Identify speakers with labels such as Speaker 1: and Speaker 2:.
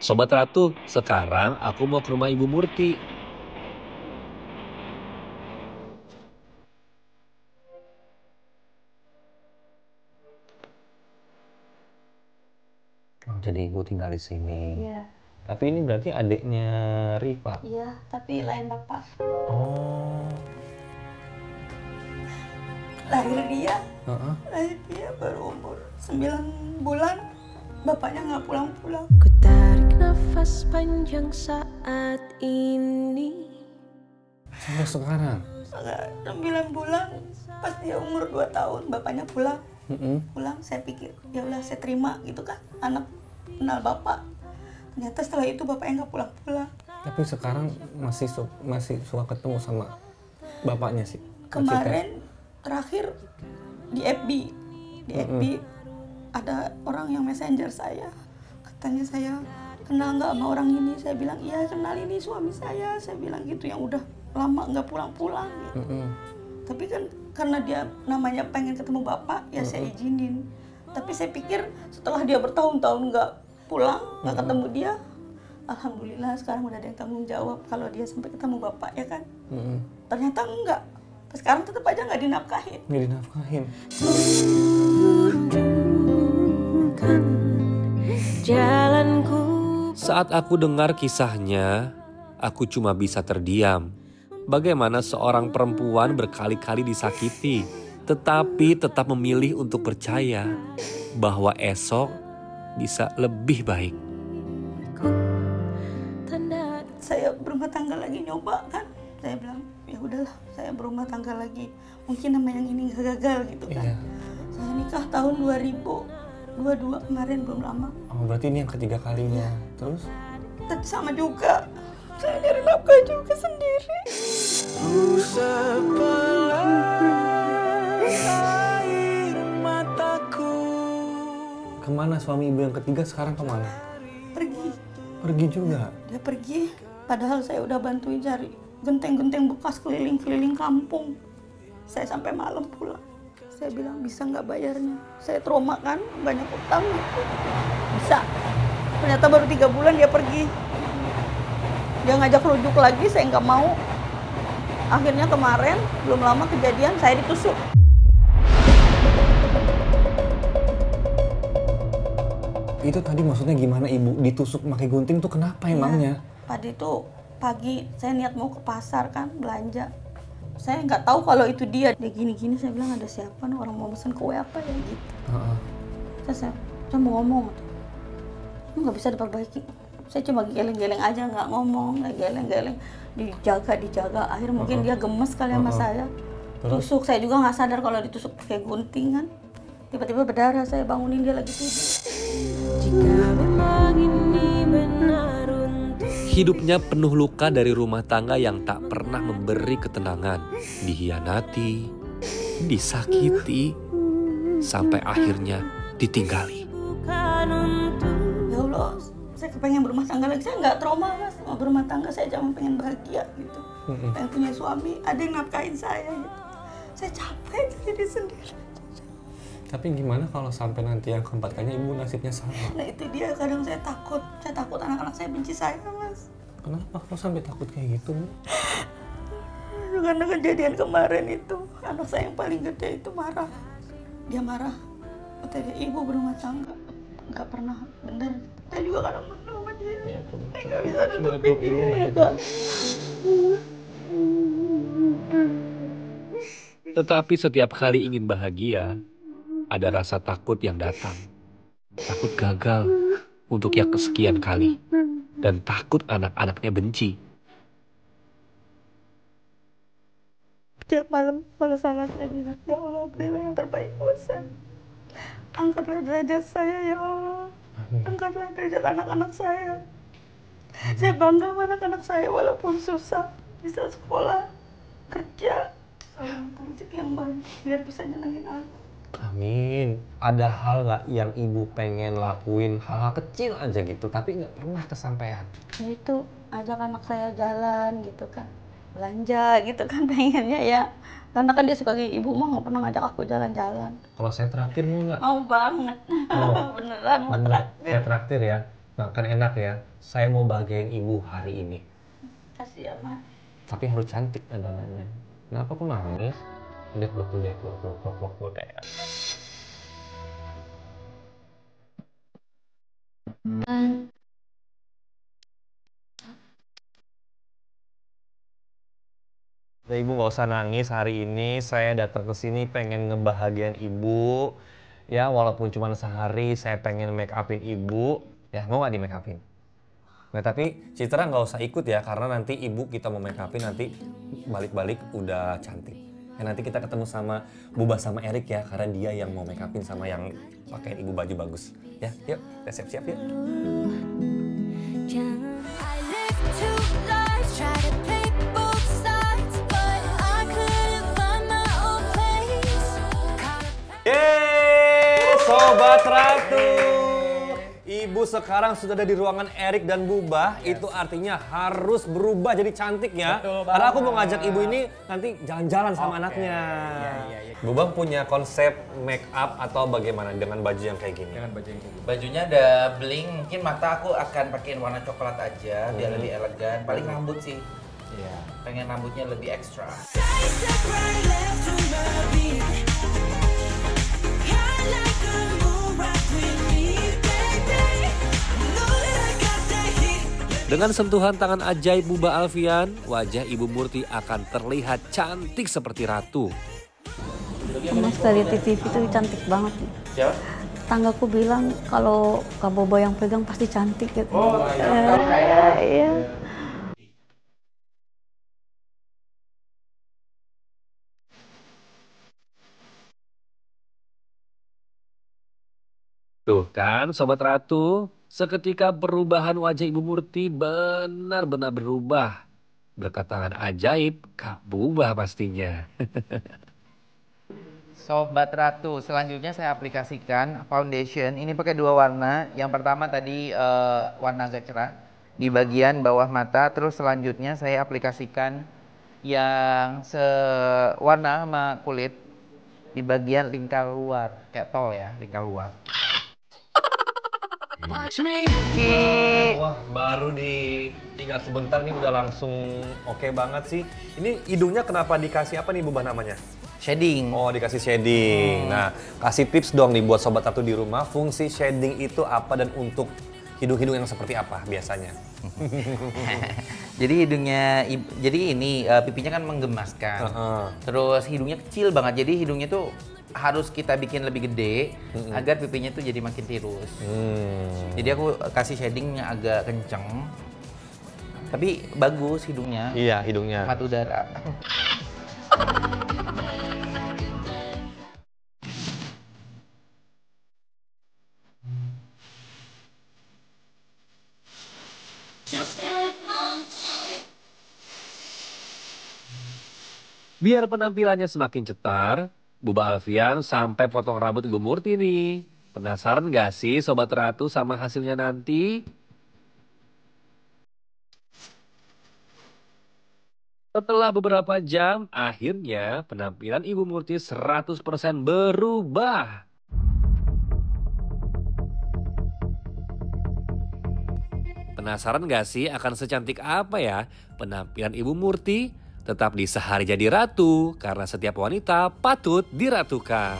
Speaker 1: Sobat Ratu, sekarang aku mau ke rumah Ibu Murti.
Speaker 2: Oh, jadi ibu tinggal di sini.
Speaker 3: Iya,
Speaker 2: Tapi ini berarti adiknya Rifa.
Speaker 3: iya, tapi lain bapak.
Speaker 2: Oh.
Speaker 3: Lahir dia,
Speaker 2: Heeh.
Speaker 3: lahir dia baru umur 9 bulan. Bapaknya nggak pulang-pulang.
Speaker 4: Ku tarik nafas panjang saat ini.
Speaker 2: Sampai sekarang.
Speaker 3: 9 bulan, pas dia umur 2 tahun, bapaknya pulang.
Speaker 2: Heeh.
Speaker 3: Pulang, saya pikir, ya udah saya terima gitu kan. Anak kenal bapak. Ternyata setelah itu bapaknya nggak pulang-pulang.
Speaker 2: Tapi sekarang masih suka ketemu sama bapaknya sih.
Speaker 3: Kemarin terakhir di FB, di FB ada orang yang messenger saya, katanya saya kenal nggak sama orang ini. Saya bilang iya kenal, ini suami saya bilang gitu, yang udah lama nggak pulang-pulang gitu. Tapi kan karena dia namanya pengen ketemu bapak, ya saya izinin. Tapi saya pikir setelah dia bertahun-tahun nggak pulang, nggak ketemu dia, alhamdulillah sekarang udah ada yang tanggung jawab kalau dia sampai ketemu bapak, ya kan. Ternyata enggak. Sekarang tetap aja nggak dinafkahin.
Speaker 2: Nggak dinafkahin.
Speaker 4: Tunjukkan jalanku.
Speaker 1: Saat aku dengar kisahnya, aku cuma bisa terdiam. Bagaimana seorang perempuan berkali-kali disakiti, tetapi tetap memilih untuk percaya bahwa esok bisa lebih baik.
Speaker 4: Tanda
Speaker 3: Saya berumah tangga lagi nyoba kan, saya bilang ya udahlah saya berumah tangga lagi, mungkin nama yang ini nggak gagal gitu kan.
Speaker 2: Iya.
Speaker 3: Saya nikah tahun 2022 kemarin, belum lama.
Speaker 2: Oh, berarti ini yang ketiga kalinya. Terus?
Speaker 3: Tapi sama juga, saya nyari nafkah juga sendiri.
Speaker 2: Kemana suami ibu yang ketiga sekarang kemana?
Speaker 3: Pergi,
Speaker 2: Pergi juga.
Speaker 3: dia pergi, padahal saya udah bantuin cari genteng-genteng bekas keliling-keliling kampung. Saya sampai malam pulang. Saya bilang bisa nggak bayarnya, saya trauma kan, banyak utang gitu. Bisa. Ternyata baru 3 bulan dia pergi. Dia ngajak rujuk lagi, saya nggak mau. Akhirnya kemarin, belum lama kejadian, saya ditusuk.
Speaker 2: Itu tadi maksudnya gimana ibu ditusuk pakai gunting tuh kenapa emangnya?
Speaker 3: Tadi itu pagi, saya niat mau ke pasar kan, belanja. Saya nggak tahu kalau itu dia. Dia gini-gini, saya bilang ada siapa nih, orang mau pesen kue apa ya gitu.
Speaker 2: Heeh.
Speaker 3: Saya mau ngomong, nggak bisa diperbaiki. Saya cuma geleng-geleng aja, nggak ngomong, nggak geleng-geleng. Dijaga. Akhirnya mungkin dia gemes kali sama saya.
Speaker 2: Terus?
Speaker 3: Tusuk, saya juga nggak sadar kalau ditusuk pakai gunting kan. Tiba-tiba berdarah, saya bangunin dia lagi tidur.
Speaker 4: jika memang ini benar untuk
Speaker 1: Hidupnya penuh luka dari rumah tangga yang tak pernah memberi ketenangan. Dihianati, disakiti, sampai akhirnya ditinggali.
Speaker 4: bukan untuk
Speaker 3: Ya Allah, saya kepengen berumah tangga lagi. Saya nggak trauma mas, mau berumah tangga, saya cuma pengen bahagia gitu. Pengen punya suami, ada yang nafkahin saya gitu. Saya capek jadi sendiri.
Speaker 2: Tapi gimana kalau sampai nanti yang keempat kalinya ibu nasibnya sama?
Speaker 3: Nah itu dia, kadang saya takut anak-anak saya benci saya mas.
Speaker 2: Kenapa kok sampai takut kayak gitu? Bu?
Speaker 3: Karena kejadian kemarin itu, anak saya yang paling gede itu marah. Dia marah, katanya ibu berumah tangga, nggak pernah bener. Saya juga kadang bener sama dia. Saya nggak bisa nutupin dia ya kak.
Speaker 1: Tetapi setiap kali ingin bahagia, ada rasa takut yang datang. Takut gagal untuk yang kesekian kali. Dan takut anak-anaknya benci.
Speaker 3: Setiap malam kalau salah saya bilang, ya Allah berilah yang terbaik buat saya. Angkatlah derajat saya ya Allah. Angkatlah derajat anak-anak saya. Saya bangga sama anak-anak saya walaupun susah. Bisa sekolah, kerja. Saya minta rezeki yang banyak biar bisa nyenengin anak.
Speaker 2: Amin. Ada hal nggak yang ibu pengen lakuin, hal-hal kecil aja gitu, tapi nggak pernah kesampaian?
Speaker 3: Ya itu, ajak anak saya jalan gitu kan. Belanja gitu kan pengennya ya. Karena kan dia sebagai ibu mah nggak pernah ngajak aku jalan-jalan.
Speaker 2: Kalau saya traktir mau nggak?
Speaker 3: Mau banget.
Speaker 2: Oh.
Speaker 3: Beneran mau
Speaker 2: Bener,
Speaker 3: traktir.
Speaker 2: saya traktir ya. Nah, kan enak ya. Saya mau bahagiain ibu hari ini.
Speaker 3: Kasih ya, Mas.
Speaker 2: Tapi harus cantik dandanannya. Kenapa kok nangis? Udah peluk deh. Udah, ibu nggak usah nangis hari ini. Saya datang ke sini pengen ngebahagiain ibu. Ya, walaupun cuma sehari, saya pengen make upin ibu. Ya, mau nggak di make upin? Nah, tapi Citra nggak usah ikut ya, karena nanti ibu kita mau make upin, nanti balik-balik udah cantik. Ya, nanti kita ketemu sama Buba sama Erik ya, karena dia yang mau make upin sama yang pakai ibu baju bagus. Ya, yuk, kita siap-siap yuk.
Speaker 4: I lived two lives, try to pick both sides, but I couldn't find my own place.
Speaker 2: Yeay, Sobat Ratu. Ibu sekarang sudah ada di ruangan Erik dan Buba. Itu artinya harus berubah jadi cantik ya. Karena aku mau ngajak ibu ini nanti jalan-jalan sama anaknya. Buba punya konsep make up atau bagaimana dengan baju yang kayak gini?
Speaker 5: Bajunya ada bling, mungkin mata aku akan pakein warna coklat aja biar lebih elegan. Paling rambut sih. Iya. Pengen rambutnya lebih ekstra.
Speaker 1: Dengan sentuhan tangan ajaib Buba Alfian, wajah Ibu Murti akan terlihat cantik seperti ratu.
Speaker 6: Mas dari TV itu cantik banget.
Speaker 5: Siapa?
Speaker 6: Tanggaku bilang kalau Kak Bobo yang pegang pasti cantik gitu.
Speaker 5: Oh, iya.
Speaker 6: Iya.
Speaker 1: Tuh kan Sobat Ratu, seketika perubahan wajah Ibu Murti benar-benar berubah. Berkat tangan ajaib Kak Buba pastinya.
Speaker 5: Sobat Ratu, selanjutnya saya aplikasikan foundation. Ini pakai dua warna. Yang pertama tadi warna agak cerah di bagian bawah mata. Terus selanjutnya saya aplikasikan yang sewarna sama kulit di bagian lingkar luar, kayak tol ya, lingkar luar.
Speaker 2: Wah, baru tinggal sebentar nih udah langsung oke banget sih. Ini hidungnya kenapa dikasih apa nih Buba namanya?
Speaker 5: Shading.
Speaker 2: Oh, dikasih shading. Nah, kasih tips dong nih buat Sobat Ratu di rumah, fungsi shading itu apa dan untuk hidung-hidung yang seperti apa biasanya?
Speaker 5: Jadi ini pipinya kan menggemaskan. Terus hidungnya kecil banget. Jadi hidungnya tuh harus kita bikin lebih gede agar pipinya tuh jadi makin tirus. Jadi aku kasih shading yang agak kenceng. Tapi bagus hidungnya.
Speaker 2: Iya, hidungnya.
Speaker 5: Hemat udara.
Speaker 1: Biar penampilannya semakin cetar, Buba Alfian sampai potong rambut Ibu Murti nih. Penasaran gak sih Sobat Ratu sama hasilnya nanti? Setelah beberapa jam, akhirnya penampilan Ibu Murti 100% berubah. Penasaran gak sih akan secantik apa ya penampilan Ibu Murti? Tetap di Sehari Jadi Ratu, karena setiap wanita patut diratukan.